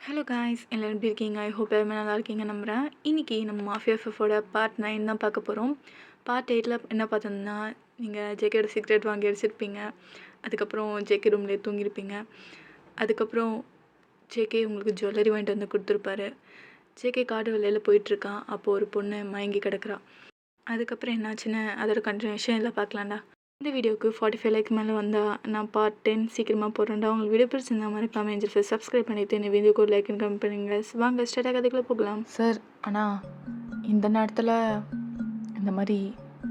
Hello guys, எல்லோரும் எப்படி இருக்கீங்க? ஐ ஹோப் எல்லாமே நல்லா இருக்கீங்க நம்புகிறேன். இன்றைக்கி நம்ம மாஃபியா எஃப்எஃபோட பார்ட் 9 தான் பார்க்க போகிறோம். பார்ட் 8ல் என்ன பார்த்தோம்னா, நீங்கள் ஜேகேயோட சீக்ரெட் வாங்கி அடிச்சிருப்பீங்க. அதுக்கப்புறம் ஜேகே ரூம்லேயே தூங்கியிருப்பீங்க. அதுக்கப்புறம் ஜேகே உங்களுக்கு ஜுவல்லரி வாங்கிட்டு வந்து கொடுத்துருப்பாரு. ஜேகே காடு வெளியில் போயிட்டுருக்கான். அப்போது ஒரு பொண்ணு மயங்கி கிடக்குறா. அதுக்கப்புறம் என்னாச்சுன்னு அதோட கண்டினியூஷன் எல்லாம் பார்க்கலாம்டா. இந்த வீடியோக்கு 45 லைக் மேலே வந்தால் நான் பார்ட் 10 சீக்கிரமாக போடுறேன்டா. உங்களுக்கு வீடியோ பிடிச்சிருந்தா மாதிரி கமெண்ட் சப்ஸ்கிரைப் பண்ணிவிட்டு இந்த வீடியோக்கு ஒரு லைக் அண்ட் கமெண்ட் பண்ணுங்க. வாங்க ஸ்டார்ட்டாக கதைக்குள்ளே போகலாம். சார், ஆனால் இந்த நேரத்தில் இந்த மாதிரி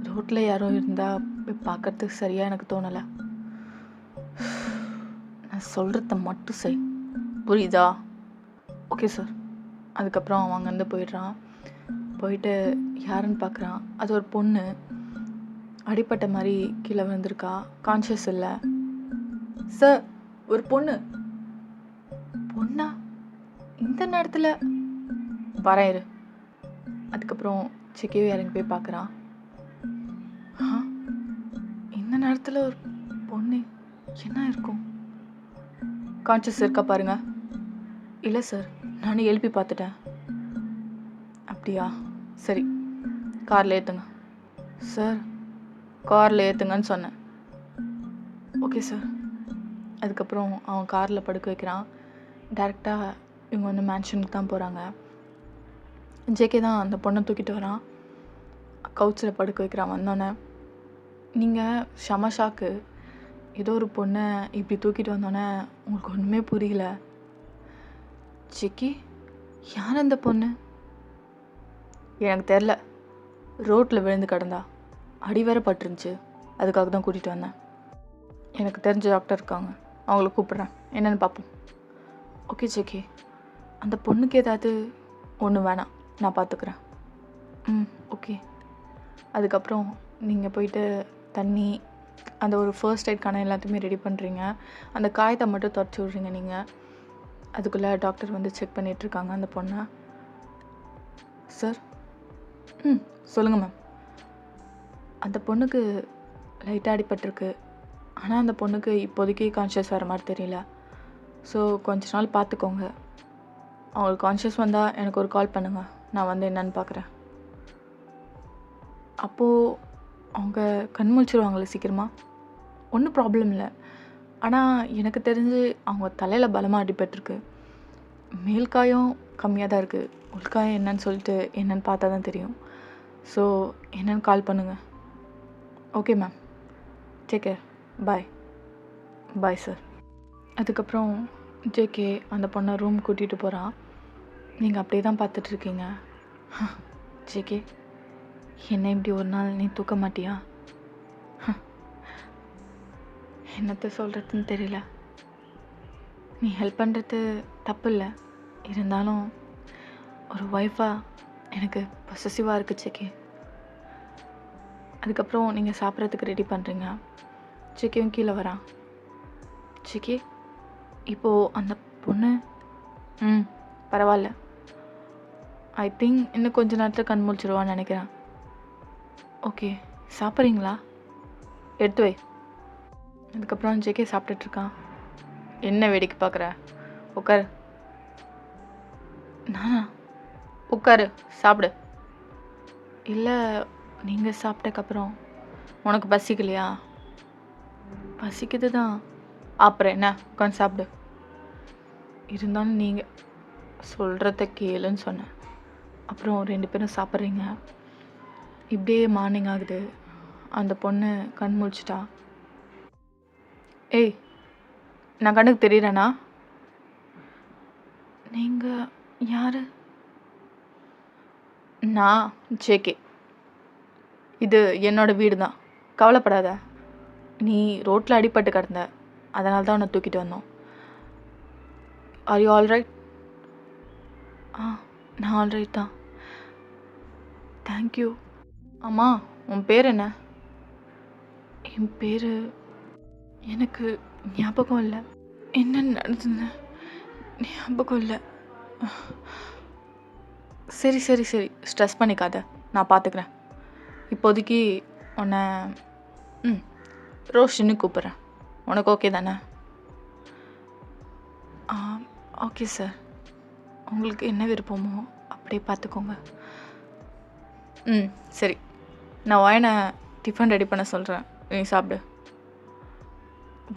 ரோட்டில் யாரும் இருந்தால் போய் பார்க்கறதுக்கு சரியாக எனக்கு தோணலை. நான் சொல்கிறத மட்டும் செய், புரியுதா? Okay sir. அதுக்கப்புறம் அவன் அங்கேருந்து போயிடுறான். போயிட்டு யாருன்னு பார்க்குறான். அது ஒரு பொண்ணு. அடிப்பட்ட மாதிரி கீழே விழுந்திருக்கா. கான்ஷியஸ் இல்லை. சார், ஒரு பொண்ணா இந்த நேரத்தில் வரையிரு. அதுக்கப்புறம் செக்கவே இறங்கி போய் பார்க்குறான். இந்த நேரத்தில் ஒரு பொண்ணு என்ன இருக்கும்? கான்ஷியஸ் இருக்கா பாருங்க. இல்லை சார், நானும் எழுப்பி பார்த்துட்டேன். அப்படியா? சரி, காரில் ஏற்றுங்க. சார், காரில் ஏற்றுங்கன்னு சொன்னேன். Okay sir. அதுக்கப்புறம் அவன் காரில் படுக்க வைக்கிறான். டேரெக்டாக இவங்க வந்து மேன்ஷனுக்கு தான் போகிறாங்க. ஜேகே தான் அந்த பொண்ணை தூக்கிட்டு வரான். கவுச்சில் படுக்க வைக்கிறான். வந்தோடனே நீங்கள் செம ஷாக்கு. ஏதோ ஒரு பொண்ணை இப்படி தூக்கிட்டு வந்தோடனே உங்களுக்கு ஒன்றுமே புரியல. ஜேகே, யார் அந்த பொண்ணு? எனக்கு தெரில. ரோட்டில் விழுந்து கிடந்தா, அடி வேற பட்டுருந்துச்சு. அதுக்காக தான் கூட்டிகிட்டு வந்தேன். எனக்கு தெரிஞ்ச டாக்டர் இருக்காங்க, அவங்கள கூப்பிட்றேன், என்னென்னு பார்ப்போம். Okay JK. அந்த பொண்ணுக்கு ஏதாவது ஒன்று வேணாம், நான் பார்த்துக்குறேன். ஓகே. அதுக்கப்புறம் நீங்கள் போயிட்டு தண்ணி, அந்த ஒரு ஃபர்ஸ்ட் எய்ட்கான எல்லாத்தையுமே ரெடி பண்ணுறீங்க. அந்த காயத்தை மட்டும் தொடச்சி விட்றீங்க நீங்கள். அதுக்குள்ளே டாக்டர் வந்து செக் பண்ணிகிட்ருக்காங்க அந்த பொண்ணை. சார், சொல்லுங்கள் மேம். அந்த பொண்ணுக்கு லைட்டாக அடிபட்டிருக்கு. ஆனால் அந்த பொண்ணுக்கு இப்போதைக்கு கான்ஷியஸ் வர மாதிரி தெரியல. ஸோ கொஞ்ச நாள் பார்த்துக்கோங்க. அவங்களுக்கு கான்ஷியஸ் வந்தால் எனக்கு ஒரு கால் பண்ணுங்கள், நான் வந்து என்னன்னு பார்க்குறேன். அப்போது அவங்க கண் முழிச்சிருவாங்களே சீக்கிரமாக? ஒன்றும் ப்ராப்ளம் இல்லை. ஆனால் எனக்கு தெரிஞ்சு அவங்க தலையில் பலமாக அடிபட்டிருக்கு. மேல்காயம் கம்மியாக தான் இருக்குது. உள்காயம் என்னன்னு சொல்லிட்டு என்னென்னு பார்த்தா தான் தெரியும். ஸோ என்னென்னு கால் பண்ணுங்கள். ஓகே மேம், டேக் கேர், பாய். Bye sir. அதுக்கப்புறம் ஜேகே அந்த பொண்ணை ரூம் கூட்டிகிட்டு போகிறான். நீங்கள் அப்படியே தான் பார்த்துட்ருக்கீங்க. ஜேகே, என்ன இப்படி ஒரு நாள் நீ தூக்க மாட்டியா? என்னத்தை சொல்கிறதுன்னு தெரியல. நீ ஹெல்ப் பண்ணுறது தப்பு இல்லை, இருந்தாலும் ஒரு ஒய்ஃபாக எனக்கு பொசசிவாக இருக்குது ஜேகே. அதுக்கப்புறம் நீங்கள் சாப்பிட்றதுக்கு ரெடி பண்ணுறீங்க. ஜேகேவும் கீழே வரான். ஜேகே, இப்போது அந்த பொண்ணு பரவாயில்ல. ஐ திங்க் இன்னும் கொஞ்ச நேரத்தில் கண் முழிச்சிருவான்னு நினைக்கிறேன். ஓகே, சாப்பிட்றீங்களா? எடுத்து வை. அதுக்கப்புறம் ஜேகே சாப்பிட்டுட்ருக்கான். என்ன வேடிக்கை பார்க்குற? உட்காரு. நானா? உட்காரு, சாப்பிடு. இல்லை, நீங்கள் சாப்பிட்டக்கப்புறம் உனக்கு பசிக்கலையா? பசிக்குது தான். அப்புறம் என்ன, உட்காந்து சாப்பிடு. இருந்தாலும் நீங்கள் சொல்கிறத கேளுன்னு சொன்னேன். அப்புறம் 2 பேரும் சாப்பிட்றீங்க. இப்படியே மார்னிங் ஆகுது. அந்த பொண்ணு கண் முழிச்சிட்டா. ஏய், நான் கண்ணுக்கு தெரியறேனா? நீங்கள் யார்? நான் ஜேகே. இது என்னோடய வீடு தான், கவலைப்படாத. நீ ரோட்டில் அடிபட்டு கிடந்த, அதனால தான் உன்னை தூக்கிட்டு வந்தோம். Are you alright? நான் ஆல்ரைட் தான். தேங்க்யூ. ஆமாம், உன் பேர் என்ன? என் பேர் எனக்கு ஞாபகம் இல்லை. என்ன நடந்ததுன்னு ஞாபகம் இல்லை. சரி சரி சரி, ஸ்ட்ரெஸ் பண்ணிக்காத, நான் பார்த்துக்கிறேன். இப்போதைக்கு உன்னை ரோஷின்னு கூப்பிட்றேன். உனக்கு ஓகே தானே? Okay sir. உங்களுக்கு என்ன விருப்பமோ அப்படியே பார்த்துக்கோங்க. சரி. நான் ஒயனை டிஃபன் ரெடி பண்ண சொல்கிறேன், நீ சாப்பிடு.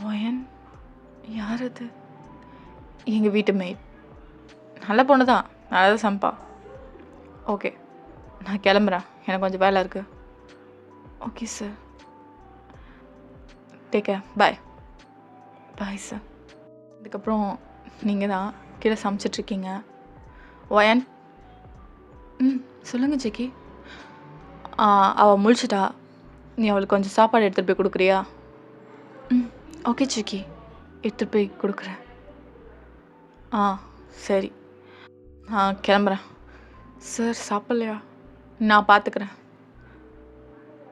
ஒயன் யார் அது? எங்கள் வீட்டு மெய்ட். நல்ல பொண்ணு தான், நல்லா தான் சமைப்பா. ஓகே, நான் கிளம்புறேன், எனக்கு கொஞ்சம் வேலை இருக்குது. ஓகே சார், டேக் கேர், பாய். Bye sir. அதுக்கப்புறம் நீங்கள் தான் கீழே சமைச்சிட்ருக்கீங்க. ஒயன் சொல்லுங்கள் ஜெக்கி. அவள் முழிச்சிட்டா, நீ அவளுக்கு கொஞ்சம் சாப்பாடு எடுத்துகிட்டு போய் கொடுக்குறியா? ஓகே ஜெக்கி, எடுத்துகிட்டு போய் கொடுக்குறேன். சரி, கிளம்புறேன். சார் சாப்பிட்லையா? நான் பார்த்துக்கிறேன்.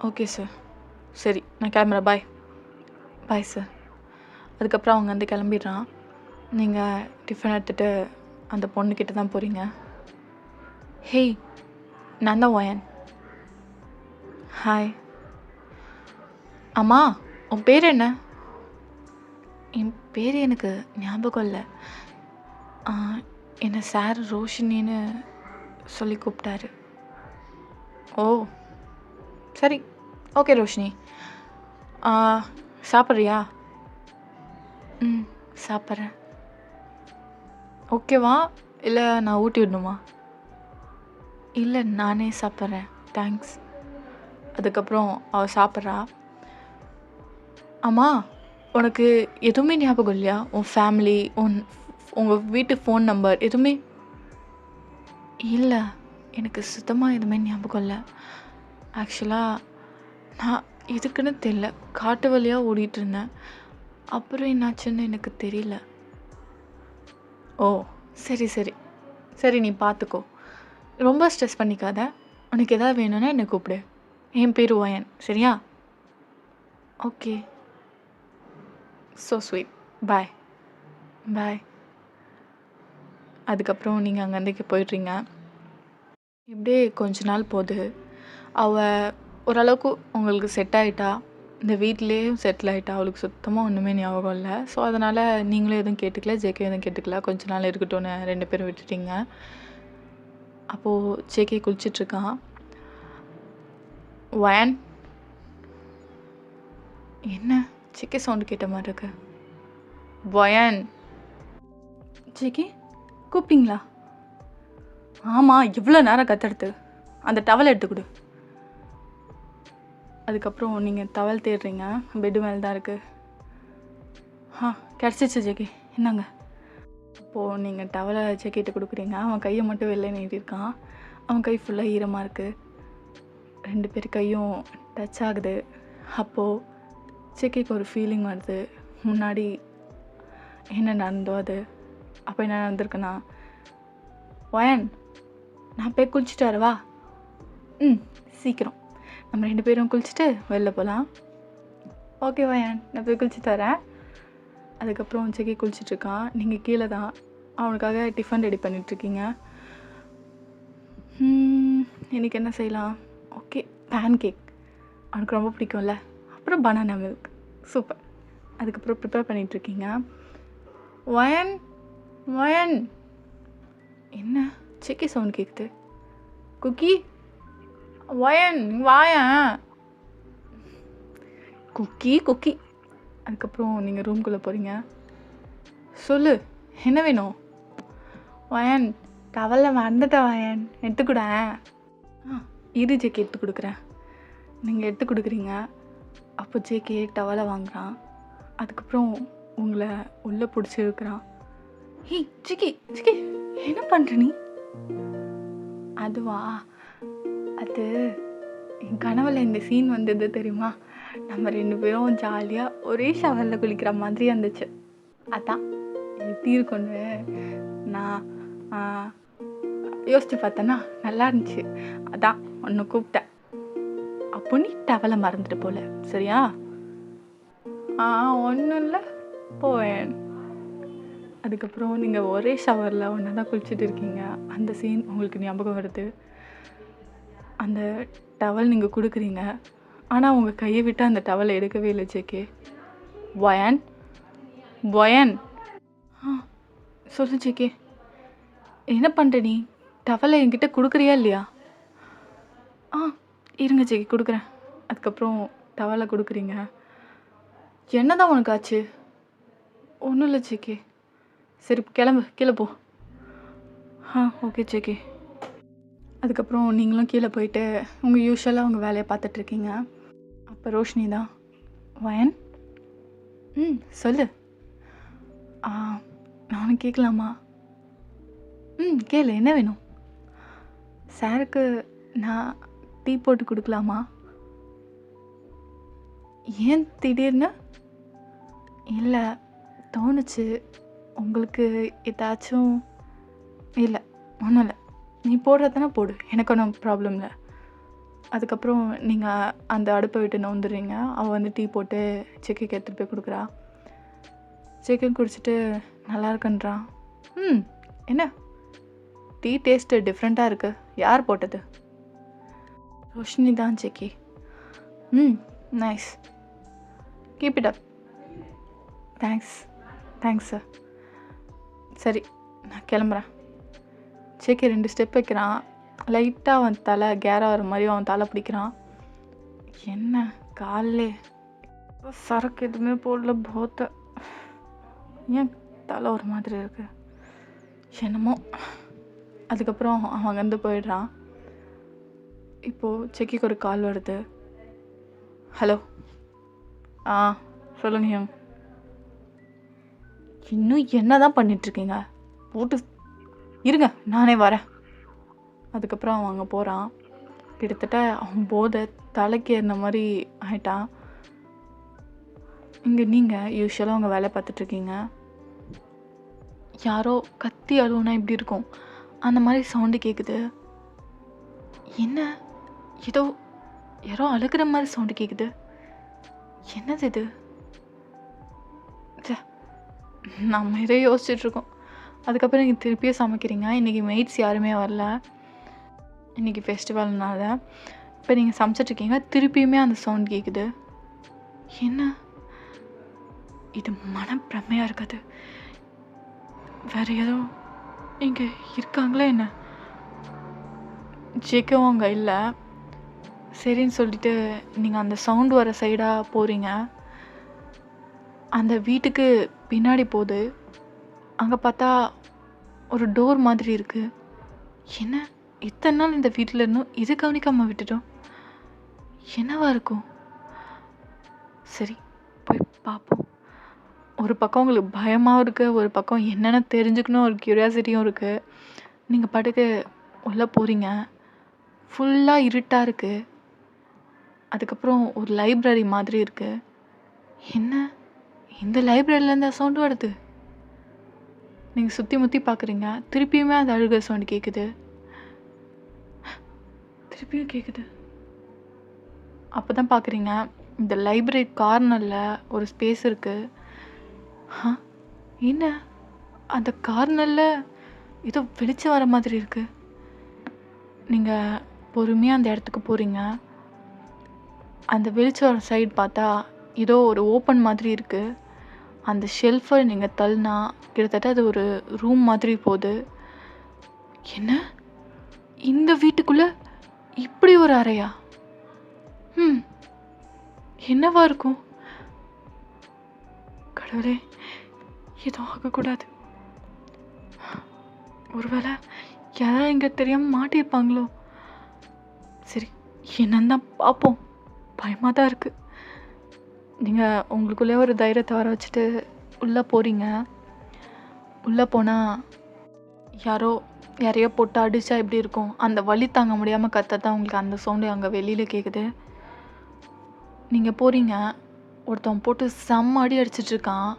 ஓகே சார், சரி நான் கிளம்புறேன், பாய். Bye sir. அதுக்கப்புறம் அவங்க வந்து கிளம்பிடுறான். நீங்கள் டிஃபன் எடுத்துகிட்டு அந்த பொண்ணுக்கிட்ட தான் போகிறீங்க. ஹேய், நான் தான் ஒயன். ஹாய். அம்மா, உன் பேர் என்ன? என் பேர் எனக்கு ஞாபகம் இல்லை. என்னை சார் ரோஷினின்னு சொல்லி கூப்பிட்டாரு. ஓ சரி, ஓகே ரோஷினி. சாப்பிட்றியா? சாப்பிட்றேன். ஓகேவா, இல்லை நான் ஊட்டி விடணுமா? இல்லை, நானே சாப்பிட்றேன், தேங்க்ஸ். அதுக்கப்புறம் அவள் சாப்பிட்றா. அம்மா, உனக்கு எதுவுமே ஞாபகம் இல்லையா? உன் ஃபேமிலி, உங்கள் வீட்டு ஃபோன் நம்பர் எதுவுமே? இல்லை, எனக்கு சுத்தமாக எதுவுமே ஞாபகம் இல்லை. ஆக்சுவலாக நான் எதுக்குன்னு தெரியல, காட்டு வழியாக ஓடிட்டுருந்தேன். அப்புறம் என்னாச்சுன்னு எனக்கு தெரியல. ஓ சரி சரி சரி, நீ பார்த்துக்கோ, ரொம்ப ஸ்ட்ரெஸ் பண்ணிக்காத. உனக்கு எதாவது வேணும்னா என்னை கூப்பிடு. என் பேர் ஒயன், சரியா? ஓகே, ஸோ ஸ்வீட், பாய். பாய். அதுக்கப்புறம் நீங்கள் அங்கேருந்துக்கு போயிடுறீங்க. இப்படியே கொஞ்ச நாள் போகுது. அவள் ஓரளவுக்கு உங்களுக்கு செட் ஆகிட்டா, இந்த வீட்லேயும் செட்டில் ஆகிட்டா. அவளுக்கு சுத்தமாக ஒன்றுமே ஞாபகம் இல்லை. ஸோ அதனால் நீங்களும் எதுவும் கேட்டுக்கல, ஜேகே எதுவும் கேட்டுக்கல. கொஞ்ச நாள் இருக்கட்டும்னு 2 பேரும் விட்டுட்டீங்க. அப்போது ஜேகே குளிச்சிட்ருக்கான். ஒயன், என்ன ஜேகே சவுண்டு கேட்ட மாதிரி இருக்கு? ஒயன். ஜேகே கூப்பிட்டீங்களா? ஆமாம், இவ்வளோ நேரம் கத்தெடுத்து அந்த டவல் எடுத்து கொடு. அதுக்கப்புறம் நீங்கள் டவல் தேடுறீங்க, பெட்டு மேலே தான் இருக்குது. கிடச்சிச்சு ஜெகி, என்னங்க. அப்போது நீங்கள் டவலை ஜெக்கிட்ட கொடுக்குறீங்க. அவன் கையை மட்டும் வெளில நீட்டிருக்கான். அவன் கை ஃபுல்லாக ஈரமாக இருக்குது. 2 பேர் கையும் டச் ஆகுது. அப்போது ஜெக்கிக்கு ஒரு ஃபீலிங் வருது. முன்னாடி என்ன நடந்தோ அது. அப்போ என்ன நடந்திருக்குன்னா, ஒயன் நான் போய் குளிச்சுட்டு வரவா? சீக்கிரம், நம்ம 2 பேரும் குளிச்சுட்டு வெளில போகலாம். ஓகே ஒயன், நான் போய் குளிச்சுட்டு வரேன். அதுக்கப்புறம் ஜெகி குளிச்சுட்ருக்கான். நீங்கள் கீழே தான் அவனுக்காக டிஃபன் ரெடி பண்ணிகிட்ருக்கீங்க. இன்றைக்கி என்ன செய்யலாம்? ஓகே, பேன் கேக் அவனுக்கு ரொம்ப பிடிக்கும்ல. அப்புறம் பனானா மில்க், சூப்பர். அதுக்கப்புறம் ப்ரிப்பேர் பண்ணிகிட்ருக்கீங்க. ஒயன் ஒயன், என்ன ஜெகி சவுண்ட் கேட்குது? குக்கி, ஒயன் வாயன். Cookie cookie. அதுக்கப்புறம் நீங்கள் ரூம்குள்ளே போகிறீங்க. சொல்லு, என்ன வேணும்? ஒயன், டவலில் மறந்துட்டேன் ஒயன், எடுத்துக்கூட. இரு ஜேகே, எடுத்து கொடுக்குறேன். நீங்கள் எடுத்து கொடுக்குறீங்க. அப்போ ஜேகே டவலை வாங்குகிறான். அதுக்கப்புறம் உங்களை உள்ளே பிடிச்சி இருக்கிறான். ஹேய் ஜிகி ஜிகி, என்ன பண்ணுற நீ? அதுவா, அது என் கனவில் இந்த சீன் வந்தது தெரியுமா? நம்ம 2 பேரும் ஜாலியாக ஒரே ஷவரில் குளிக்கிற மாதிரி இருந்துச்சு. அதான் எப்படி இருக்குன்னு நான் யோசித்து பார்த்தேன்னா நல்லா இருந்துச்சு. அதான் ஒன்று கூப்பிட்டேன். அப்போ நீ டவலை மறந்துட்டு போல, சரியா? ஒன்றும் இல்லை, போவேன். அதுக்கப்புறம் நீங்கள் ஒரே ஷவரில் ஒன்றா தான் குளிச்சுட்டு இருக்கீங்க. அந்த சீன் உங்களுக்கு ஞாபகம் வருது. அந்த டவல் நீங்கள் கொடுக்குறீங்க. ஆனால் உங்கள் கையை விட்டு அந்த டவலை எடுக்கவே இல்லை ஜேகே. ஒயன் ஒயன், சொல்லு ஜேகே, என்ன பண்ணுற நீ? டவலை என்கிட்ட கொடுக்குறியா இல்லையா? ஆ இருங்க ஜெகி, கொடுக்குறேன். அதுக்கப்புறம் டவலை கொடுக்குறீங்க. என்ன தான் உனக்கு ஆச்சு? ஒன்றும் இல்லை ஜெகி. சரி கிளம்பு, கீழே போ. ஓகே ஜெகி. அதுக்கப்புறம் நீங்களும் கீழே போயிட்டு உங்கள் யூஸ்வலாக உங்கள் வேலையை பார்த்துட்ருக்கீங்க. அப்போ ரோஷினி தான், வயன் சொல்லு. நானும் கேட்கலாமா? கேளு, என்ன வேணும்? சாருக்கு நான் டீ போட்டு கொடுக்கலாமா? ஏன் திடீர்னு? இல்லை, தோணுச்சு. உங்களுக்கு ஏதாச்சும்? இல்லை, ஒன்றும் இல்லை. நீ போடுறதானே போடு, எனக்கு ஒன்றும் ப்ராப்ளம் இல்லை. அதுக்கப்புறம் நீங்கள் அந்த அடுப்பை விட்டு நவுந்துடுறீங்க. அவள் வந்து டீ போட்டு செக்கிக்கு எடுத்துகிட்டு போய் கொடுக்குறா. சிக்கன் குடிச்சிட்டு நல்லா இருக்குன்றான். என்ன டீ டேஸ்ட்டு டிஃப்ரெண்ட்டாக இருக்குது. யார் போட்டது? ரோஷினி தான் செக்கி. Nice, keep it up. Thanks sir. சரி, நான் கிளம்புறேன். செக்கி 2 ஸ்டெப் வைக்கிறான். லைட்டாக அவன் தலை கேராக வர மாதிரி அவன் தலை பிடிக்கிறான். என்ன காலைலே சரக்கு எதுவுமே போடல, போத்த ஏன் தலை ஒரு மாதிரி இருக்கு என்னமோ. அதுக்கப்புறம் அவன் அங்கேருந்து போயிடுறான். இப்போது செக்கிக்கு ஒரு கால் வருது. ஹலோ, சொல்லுங்க. இன்னும் என்ன தான் பண்ணிகிட்ருக்கீங்க? போட்டு இருங்க, நானே வரேன். அதுக்கப்புறம் அவன் அங்கே போகிறான். கிட்டத்தட்ட அவன் போதை தலைக்கு ஏறின மாதிரி ஆயிட்டான். இங்கே நீங்கள் யூஸ்வலாக அவங்க வேலை பார்த்துட்ருக்கீங்க. யாரோ கத்தி அழுவுனா இப்படி இருக்கும், அந்த மாதிரி சவுண்டு கேட்குது. என்ன, ஏதோ யாரோ அழுகிற மாதிரி சவுண்டு கேட்குது. என்னது இது? நம்ம ஏதோ யோசிச்சுட்ருக்கோம். அதுக்கப்புறம் நீங்கள் திருப்பியும் சமைக்கிறீங்க. இன்றைக்கி மெய்ட்ஸ் யாருமே வரல, இன்றைக்கி ஃபெஸ்டிவல்னால. இப்போ நீங்கள் சமைச்சிட்ருக்கீங்க, திருப்பியுமே அந்த சவுண்ட் கேட்குது. என்ன இது? மனப்பிரமையாக இருக்காது, வேறு ஏதோ இங்கே இருக்காங்களே என்ன? ஜெக்கவும் அங்கே இல்லை. சரின்னு சொல்லிட்டு நீங்கள் அந்த சவுண்டு வர சைடாக போகிறீங்க. அந்த வீட்டுக்கு பின்னாடி போகுது. அங்கே பார்த்தா ஒரு டோர் மாதிரி இருக்குது. என்ன, இத்தனை நாள் இந்த வீட்டில் இருந்தோம், இது கவனிக்காமல் விட்டுட்டோம். என்னவா இருக்கும்? சரி, போய் பார்ப்போம். ஒரு பக்கம் உங்களுக்கு பயமாகவும் இருக்குது, ஒரு பக்கம் என்னென்ன தெரிஞ்சுக்கணும் ஒரு க்யூரியாசிட்டியும் இருக்குது. நீங்கள் பாட்டுக்கு உள்ளே போகிறீங்க. ஃபுல்லாக இருட்டாக இருக்குது. அதுக்கப்புறம் ஒரு லைப்ரரி மாதிரி இருக்குது. என்ன, இந்த லைப்ரரியிலேருந்து சவுண்டு வருது? நீங்கள் சுற்றி முற்றி பார்க்குறீங்க. திருப்பியுமே அந்த அழுகிற சவுண்டு கேட்குது. திருப்பியும் கேட்குது. அப்போ தான் பார்க்குறீங்க, இந்த லைப்ரரி கார்னரில் ஒரு ஸ்பேஸ் இருக்குது. என்ன, அந்த கார்னரில் ஏதோ வெளிச்சம் வர மாதிரி இருக்குது. நீங்கள் பொறுமையாக அந்த இடத்துக்கு போகிறீங்க. அந்த வெளிச்சம் வர சைடு பார்த்தா ஏதோ ஒரு ஓப்பன் மாதிரி இருக்குது. அந்த ஷெல்ஃபை நீங்கள் தள்ளினா கிட்டத்தட்ட அது ஒரு ரூம் மாதிரி போகுது. என்ன, இந்த வீட்டுக்குள்ளே இப்படி ஒரு அறையா? என்னவா இருக்கும்? கடவுளே, எதுவும் ஆகக்கூடாது. ஒருவேளை யாராவது இங்கே தெரியாமல் மாட்டியிருப்பாங்களோ? சரி, என்னன்னு தான் பார்ப்போம். பயமாக தான் இருக்குது. நீங்கள் உங்களுக்குள்ளே ஒரு தைரியத்தை வர வச்சுட்டு உள்ளே போகிறீங்க. உள்ளே போனால் யாரையோ போட்டு அடித்தா எப்படி இருக்கும், அந்த வலி தாங்க முடியாமல் கத்ததான் உங்களுக்கு அந்த சவுண்டு அங்கே வெளியில் கேட்குது. நீங்கள் போகிறீங்க. ஒருத்தவன் போட்டு செம்ம அடி அடிச்சிட்ருக்கான்.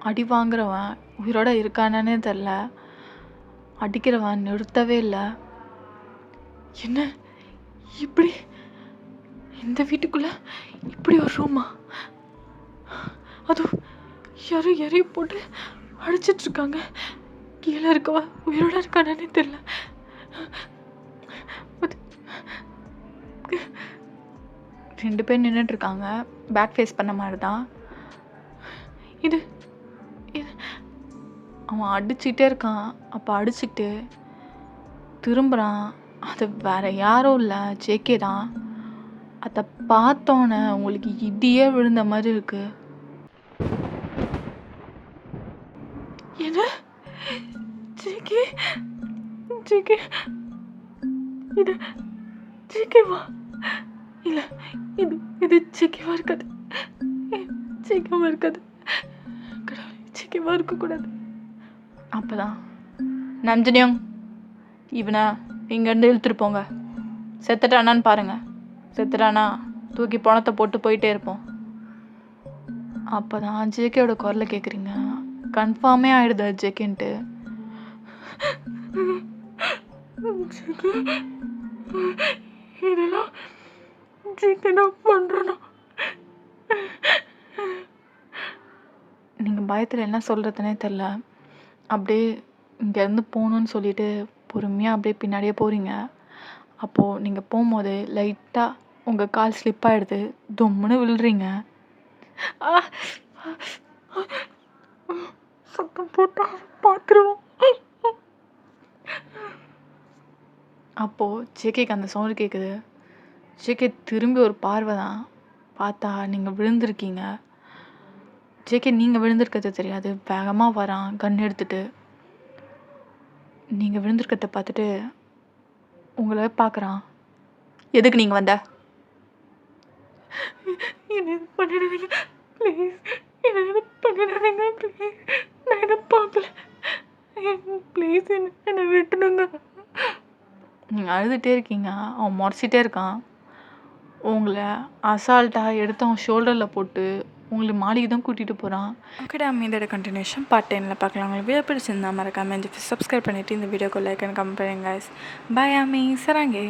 அடி வாங்குறவன் உயிரோட இருக்கானே தெரில. அடிக்கிறவன் நிறுத்தவே இல்லை. என்ன, இப்படி இந்த வீட்டுக்குள்ளே இப்படி ஒரு ரூமா? அதுவும் யாரும் எரிய போட்டு அடிச்சிட்ருக்காங்க. கீழே இருக்கவா உயிரோட இருக்கானே தெரில. 2 பேர் நின்றுட்டுருக்காங்க, பேக் ஃபேஸ் பண்ண மாதிரி தான். இது அவன் அடிச்சுக்கிட்டே இருக்கான். அப்போ அடிச்சுக்கிட்டு திரும்புகிறான். அது வேற யாரும் இல்லை, ஜேகே தான். அதை பார்த்தோன்னே உங்களுக்கு இடியே விழுந்த மாதிரி இருக்கு. என்ன ஜேகே? ஜேகே இது ஜேகேவா? இல்லை, இது இது ஜேகேவா இருக்காது. ஜேகேவா இருக்காது. கடவுளே, ஜேகேவா இருக்கக்கூடாது. அப்போதான் நந்தினியும் இவனை இங்கேருந்து இழுத்துட்டு போங்க, செத்துட்டானான்னு பாருங்க. செத்துட்டானா தூக்கி பணத்தை போட்டு போயிட்டே இருப்போம். அப்போ தான் ஜேகேவோட குரலை கேட்குறீங்க. கன்ஃபார்மே ஆகிடுது ஜேகேன்ட்டு. இதெல்லாம் ஜேகே நான் பண்ணுறேன்னா? நீங்கள் பயத்தில் என்ன சொல்கிறதுனே தெரில. அப்படியே இங்கேருந்து போகணுன்னு சொல்லிட்டு பொறுமையாக அப்படியே பின்னாடியே போகிறீங்க. அப்போது நீங்கள் போகும்போது லைட்டாக உங்கள் கால் ஸ்லிப் ஆகிடுது. தொம்முன்னு விழுறீங்க. சத்தம் போட்டா பார்த்துருவோம். அப்போது ஜேகேக்கு அந்த சவுண்டு கேட்குது. ஜேகே திரும்பி ஒரு பார்வை தான். பார்த்தா நீங்கள் விழுந்திருக்கீங்க. ஜேகே நீங்கள் விழுந்திருக்கிறது தெரியாது. வேகமாக வரான் கன் எடுத்துகிட்டு. நீங்கள் விழுந்திருக்கிறத பார்த்துட்டு உங்களை பார்க்குறான். எதுக்கு நீங்கள் வந்த? என்ன பண்ணிடுவீங்க ப்ளீஸ், என்ன பண்ணிடுவீங்க ப்ளீஸ், நான் என்ன பார்க்கல ப்ளீஸ், என்னை விட்டுடுங்க. நீங்கள் அழுதுகிட்டே இருக்கீங்க. அவன் முறைச்சிட்டே இருக்கான். உங்களை அசால்ட்டாக எடுத்து அவன் ஷோல்டரில் போட்டு உங்களை மாடிக்கு தான் கூட்டிகிட்டு போகிறான். ஓகே, இதோட கண்டினியூஷன் பார்ட் 10ல் பார்க்கலாம். உங்களுக்கு வீடியோ பிடிச்சிருந்தா மறக்காம சப்ஸ்கிரைப் பண்ணிவிட்டு இந்த வீடியோக்கு லைக் அண்ட் கமெண்ட் பண்ணுங்க. பாய், ஆமி சராங்கே.